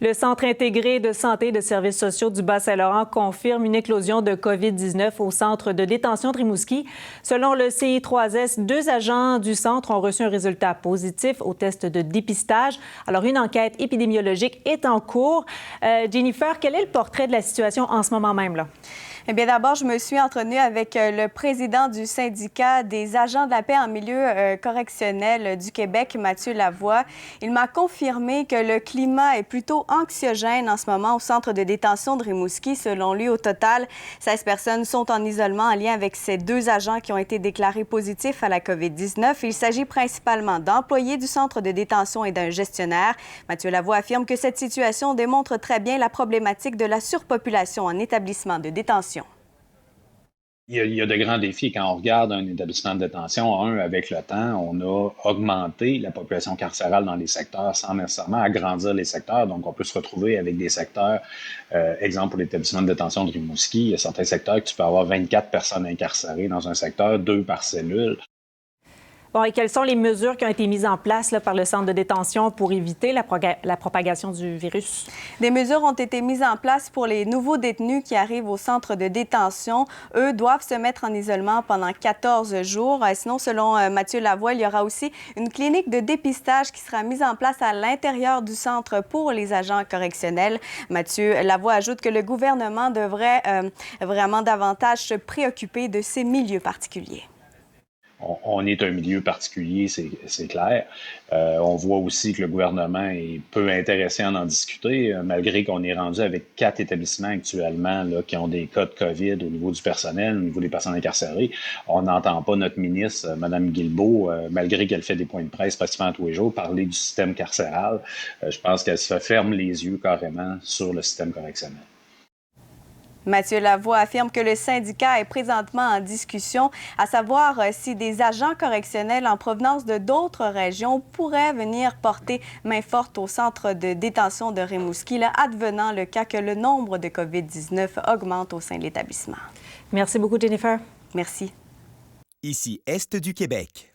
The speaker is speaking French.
Le Centre intégré de santé et de services sociaux du Bas-Saint-Laurent confirme une éclosion de COVID-19 au centre de détention de Rimouski. Selon le CI3S, 2 agents du centre ont reçu un résultat positif au test de dépistage. Alors, une enquête épidémiologique est en cours. Jennifer, quel est le portrait de la situation en ce moment même, là? Eh bien, d'abord, je me suis entretenue avec le président du syndicat des agents de la paix en milieu correctionnel du Québec, Mathieu Lavoie. Il m'a confirmé que le climat est plutôt anxiogène en ce moment au centre de détention de Rimouski. Selon lui, au total, 16 personnes sont en isolement en lien avec ces 2 agents qui ont été déclarés positifs à la COVID-19. Il s'agit principalement d'employés du centre de détention et d'un gestionnaire. Mathieu Lavoie affirme que cette situation démontre très bien la problématique de la surpopulation en établissement de détention. Il y a de grands défis. Quand on regarde un établissement de détention, avec le temps, on a augmenté la population carcérale dans les secteurs sans nécessairement agrandir les secteurs. Donc, on peut se retrouver avec des secteurs, exemple pour l'établissement de détention de Rimouski, il y a certains secteurs que tu peux avoir 24 personnes incarcérées dans un secteur, 2 par cellule. Bon, et quelles sont les mesures qui ont été mises en place là, par le centre de détention pour éviter la propagation du virus? Des mesures ont été mises en place pour les nouveaux détenus qui arrivent au centre de détention. Eux doivent se mettre en isolement pendant 14 jours. Sinon, selon Mathieu Lavoie, il y aura aussi une clinique de dépistage qui sera mise en place à l'intérieur du centre pour les agents correctionnels. Mathieu Lavoie ajoute que le gouvernement devrait vraiment davantage se préoccuper de ces milieux particuliers. On est un milieu particulier, c'est clair. On voit aussi que le gouvernement est peu intéressé à en discuter, malgré qu'on est rendu avec 4 établissements actuellement là, qui ont des cas de COVID au niveau du personnel, au niveau des personnes incarcérées. On n'entend pas notre ministre, Mme Guilbeault, malgré qu'elle fait des points de presse pratiquement tous les jours, parler du système carcéral. Je pense qu'elle se ferme les yeux carrément sur le système correctionnel. Mathieu Lavoie affirme que le syndicat est présentement en discussion, à savoir si des agents correctionnels en provenance de d'autres régions pourraient venir porter main forte au centre de détention de Rimouski, là, advenant le cas que le nombre de COVID-19 augmente au sein de l'établissement. Merci beaucoup, Jennifer. Merci. Ici, Est du Québec.